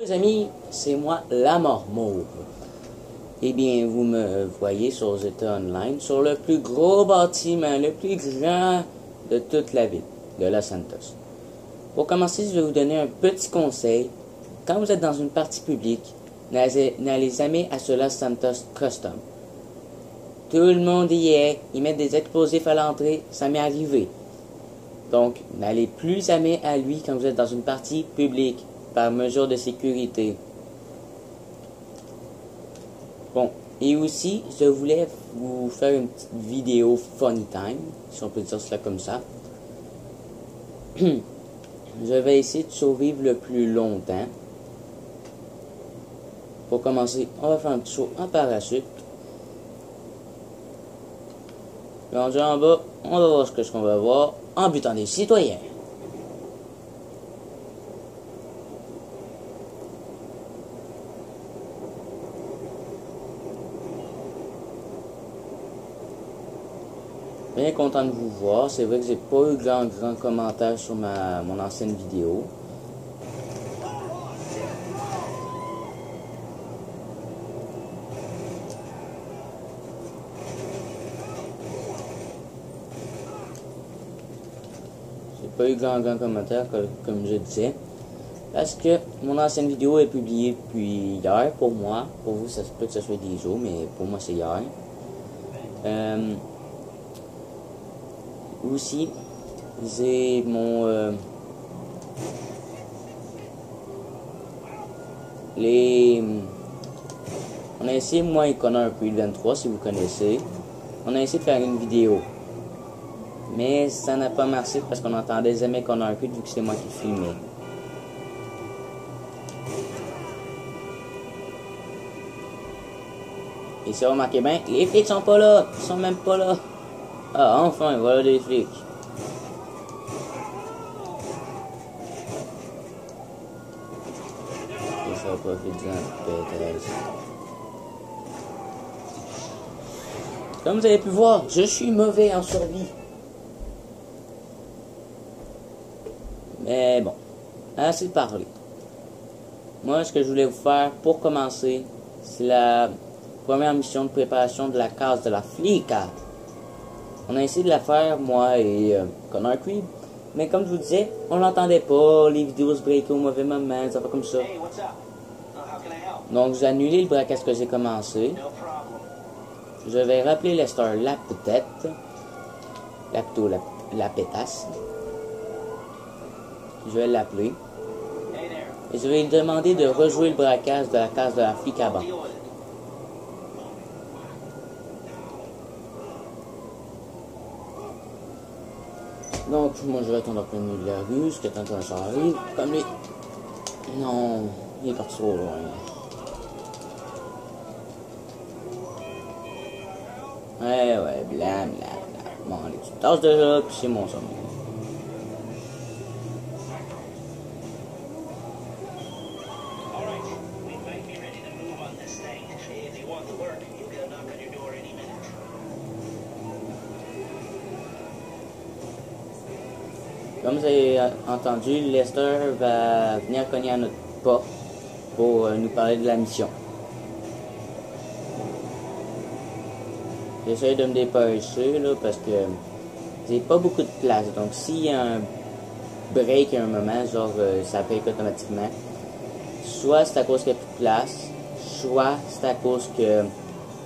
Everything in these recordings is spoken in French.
Les amis, c'est moi, la mort mauve. Eh bien, vous me voyez sur GTA Online, sur le plus gros bâtiment, le plus grand de toute la ville, de Los Santos. Pour commencer, je vais vous donner un petit conseil. Quand vous êtes dans une partie publique, n'allez jamais à ce Los Santos Custom. Tout le monde y est, ils mettent des explosifs à l'entrée, ça m'est arrivé. Donc, n'allez plus jamais à lui quand vous êtes dans une partie publique, par mesure de sécurité. Bon, et aussi, je voulais vous faire une petite vidéo funny time, si on peut dire cela comme ça. Je vais essayer de survivre le plus longtemps. Pour commencer, on va faire un petit saut en parachute. Rendu en bas, on va voir ce qu'on va voir en butant des citoyens. Bien content de vous voir. C'est vrai que j'ai pas eu grand commentaire sur mon ancienne vidéo. J'ai pas eu grand commentaire comme je disais. Parce que mon ancienne vidéo est publiée depuis hier pour moi. Pour vous, ça se peut que ce soit des jours, mais pour moi c'est hier. Aussi, j'ai mon on a essayé, moi et Connor Creed 23, si vous connaissez. On a essayé de faire une vidéo. Mais ça n'a pas marché parce qu'on entendait jamais Connor Creed vu que c'est moi qui filmais. Et si vous remarquez bien, les flics sont pas là. Ils sont même pas là. Ah, enfin, voilà des flics. Et ça va profiter peut-être. Comme vous avez pu voir, je suis mauvais en survie. Mais bon, assez parlé. Moi, ce que je voulais vous faire pour commencer, c'est la première mission de préparation de la case de la flica. On a essayé de la faire, moi et Connor Creed, mais comme je vous disais, on l'entendait pas, les vidéos se breakaient au mauvais moment, ça fait comme ça. Donc, j'ai annulé le braquage que j'ai commencé. Je vais rappeler Lester la peut-être, plutôt la pétasse. Je vais l'appeler. Et je vais lui demander de rejouer le braquage de la case de la flic avant. Donc, moi je vais attendre au plein milieu de la rue, jusqu'à temps qu'un char arrive. Comme lui. Non, il est parti trop loin. Ouais, blam. Bon, allez, tu tasses déjà, puis c'est mon sommeil. Comme vous avez entendu, Lester va venir cogner à notre porte pour nous parler de la mission. J'essaie de me dépêcher là, parce que j'ai pas beaucoup de place. Donc s'il y a un break à un moment, genre ça break automatiquement, soit c'est à cause qu'il n'y a plus de place, soit c'est à cause que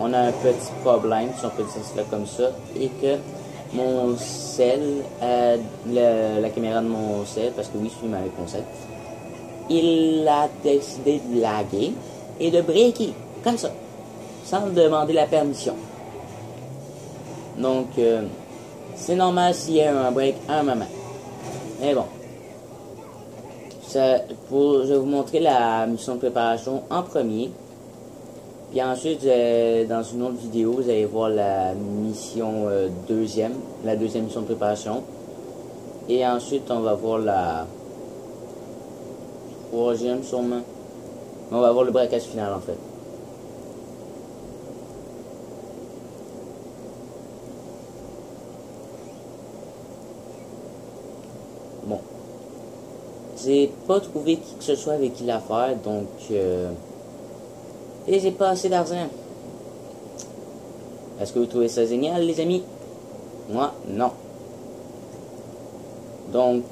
on a un petit problème, si on peut dire cela comme ça, et que mon cell, la caméra de mon cell, parce que oui, je filme avec mon cell, il a décidé de laguer et de breaker, comme ça, sans me demander la permission. Donc, c'est normal s'il y a un break à un moment. Mais bon, je vais vous montrer la mission de préparation en premier. Puis ensuite, dans une autre vidéo, vous allez voir la mission la deuxième mission de préparation. Et ensuite, on va voir la troisième sûrement. On va voir le braquage final en fait. Bon. j'ai pas trouvé qui que ce soit avec qui la faire, donc et j'ai pas assez d'argent. Est-ce que vous trouvez ça génial, les amis? Moi, non. Donc,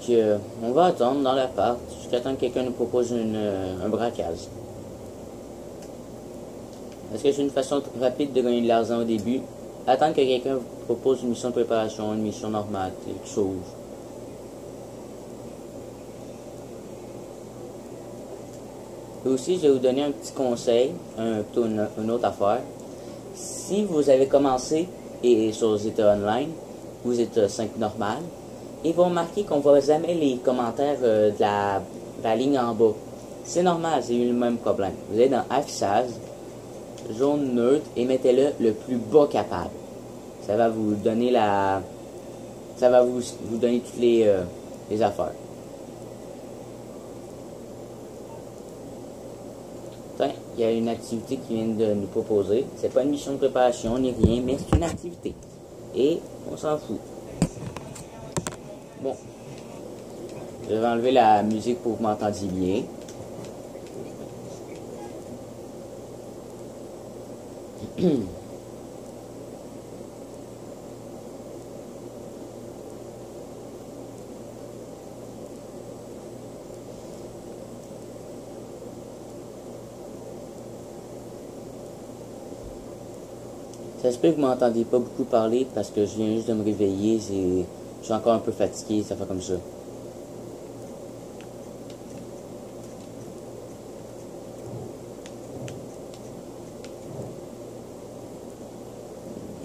on va attendre dans l'appart jusqu'à temps que quelqu'un nous propose un braquage. Est-ce que c'est une façon rapide de gagner de l'argent au début? Attendre que quelqu'un vous propose une mission de préparation, une mission normale, quelque chose. Et aussi, je vais vous donner un petit conseil, plutôt une autre affaire. Si vous avez commencé et sur les états online, vous êtes 5 normal, et vous remarquez qu'on ne voit jamais les commentaires de la ligne en bas. C'est normal, c'est le même problème. Vous allez dans affichage, jaune neutre, et mettez-le le plus bas capable. Ça va vous donner ça va vous donner toutes les affaires. Tiens, il y a une activité qui vient de nous proposer. C'est pas une mission de préparation ni rien, mais c'est une activité. Et on s'en fout. Bon. Je vais enlever la musique pour que vous m'entendiez bien. Ça se peut que vous m'entendiez pas beaucoup parler parce que je viens juste de me réveiller, je suis encore un peu fatigué, ça fait comme ça.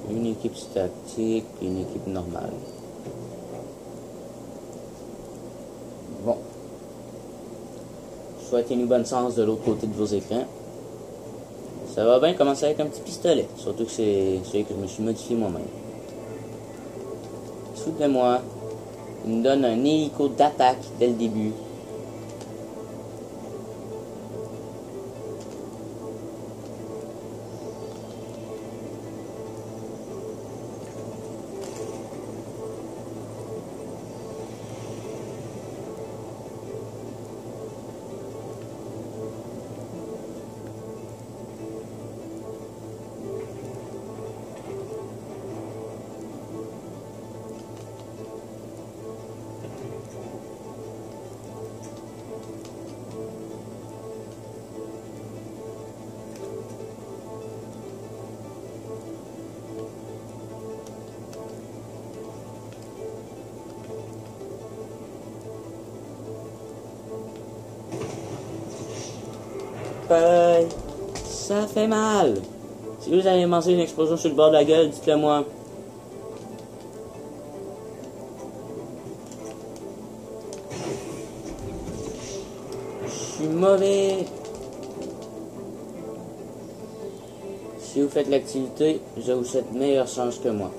Une équipe statique et une équipe normale. Bon. Souhaitez-nous bonne chance de l'autre côté de vos écrans. Ça va bien commencer avec un petit pistolet, surtout que c'est celui que je me suis modifié moi-même. Sous de moi, il me donne un hélico d'attaque dès le début. Ça fait mal. Si vous avez mangé une explosion sur le bord de la gueule, dites-le moi. Je suis mauvais. Si vous faites l'activité, je vous souhaite meilleure chance que moi.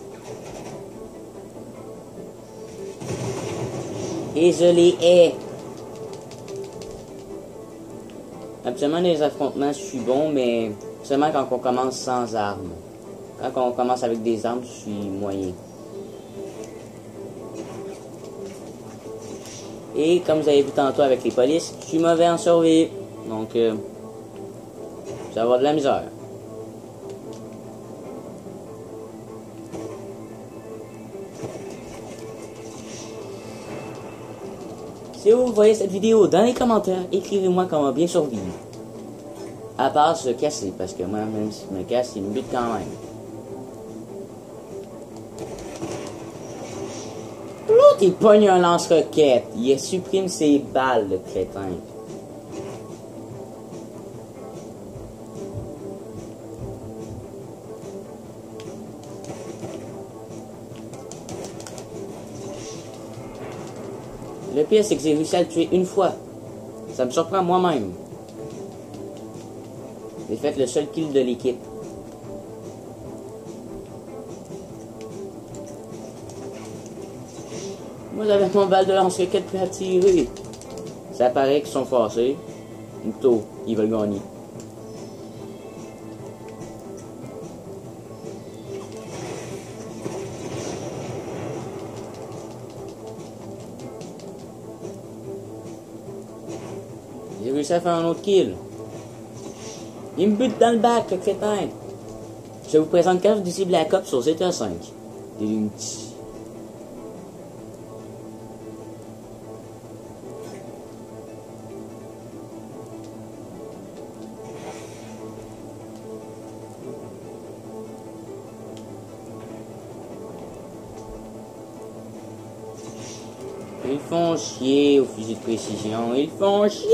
Et je les hais. Habituellement, les affrontements, je suis bon, mais seulement quand on commence sans armes. Quand on commence avec des armes, je suis moyen. Et comme vous avez vu tantôt avec les polices, je suis mauvais en survie. Donc, ça va avoir de la misère. Si vous voyez cette vidéo, dans les commentaires, écrivez-moi comment bien survivre. À part se casser, parce que moi, même si je me casse, il me bute quand même. L'autre, il pogne un lance-roquette. Il supprime ses balles, le crétin. Le pire, c'est que j'ai réussi à le tuer une fois. Ça me surprend moi-même. J'ai fait le seul kill de l'équipe. Moi, j'avais mon balle de lance-roquette plus à tirer. Ça paraît qu'ils sont fâchés. Plutôt, ils veulent gagner. réussi à faire un autre kill. Il me bute dans le bac, le crétin. Je vous présente Call of Duty Black Ops sur GTA 5. Ils font chier au fusil de précision. Ils font chier.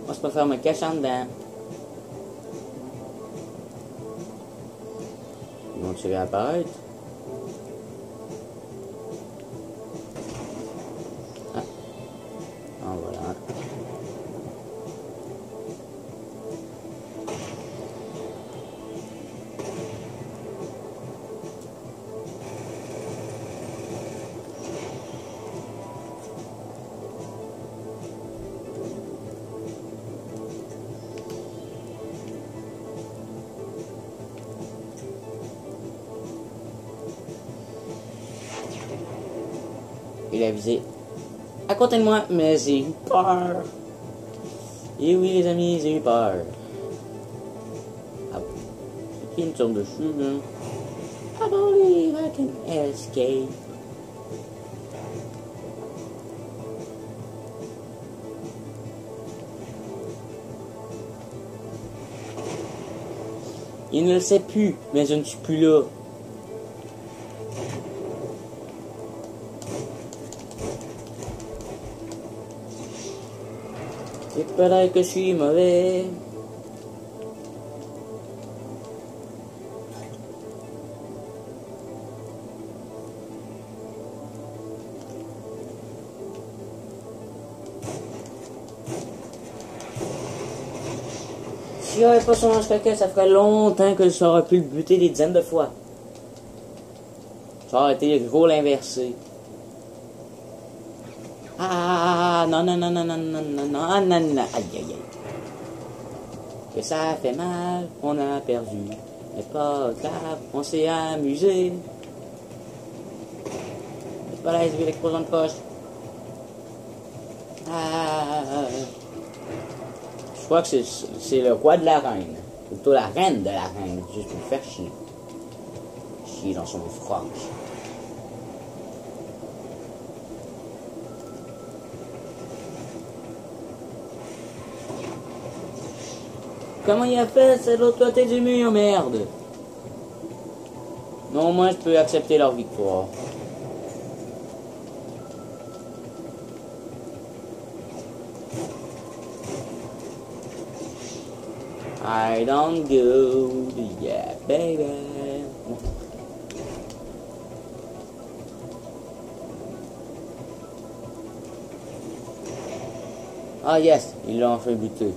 Moi, je préfère me cacher en dedans. Ils vont tirer apparaître. Ah, voilà. Il a visé à côté de moi, mais j'ai eu peur. Et oui, les amis, j'ai eu peur. Ah, c'est qui une tombe dessus, là? I believe I can escape. Il ne le sait plus, mais je ne suis plus là. C'est peut-être que je suis mauvais. Si j'avais pas son lance-roquette, ça ferait longtemps que ça aurait pu le buter des dizaines de fois. Ça aurait été le gros l'inversé. Ah, non, non, non, non, non, non, non, non, ah, non, non, aïe, aïe, aïe. Que ça fait mal, on a perdu. Mais pas grave, on s'est amusé. C'est pas là, j'ai vu l'explosion de poche. Ah, je crois que c'est le roi de la reine. Ou plutôt la reine de la reine, juste pour faire chier. Chier dans son froc. Comment il a fait? C'est de l'autre côté du mur, merde. Non, au moins je peux accepter leur victoire. I don't go, yeah, baby. Ah yes, ils l'ont fait buter.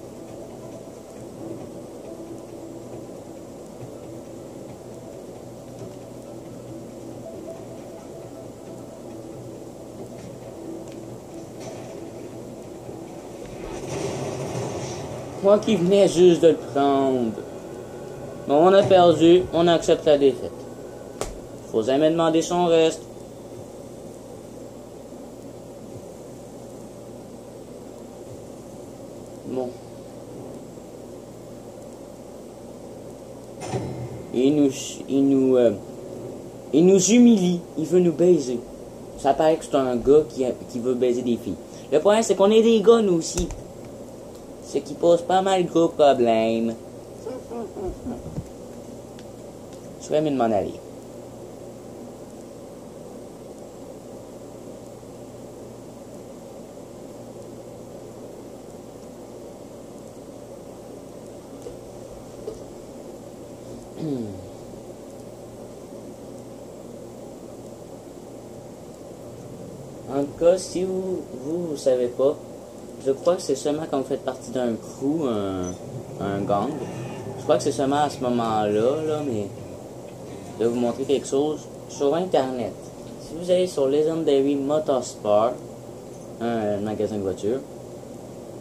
Moi qui venais juste de le prendre. Bon, on a perdu, on accepte la défaite. Faut jamais demander son reste. Bon. Il nous humilie, il veut nous baiser. Ça paraît que c'est un gars qui veut baiser des filles. Le problème, c'est qu'on est des gars, nous aussi. Ce qui pose pas mal de gros problèmes. Je vais mieux de m'en aller. En tout cas, si vous savez pas, je crois que c'est seulement quand vous faites partie d'un crew, un gang. Je crois que c'est seulement à ce moment-là, là, mais je vais vous montrer quelque chose sur Internet. Si vous allez sur Legendary Motorsport, un magasin de voitures,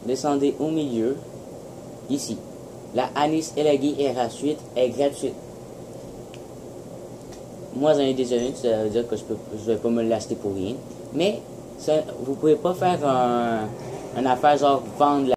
descendez au milieu, ici. La anis élégée et gratuite est gratuite. Moi, j'en ai déjà une, ça veut dire que je vais pas me l'acheter pour rien. Mais, ça, vous pouvez pas faire un affaire genre vendre la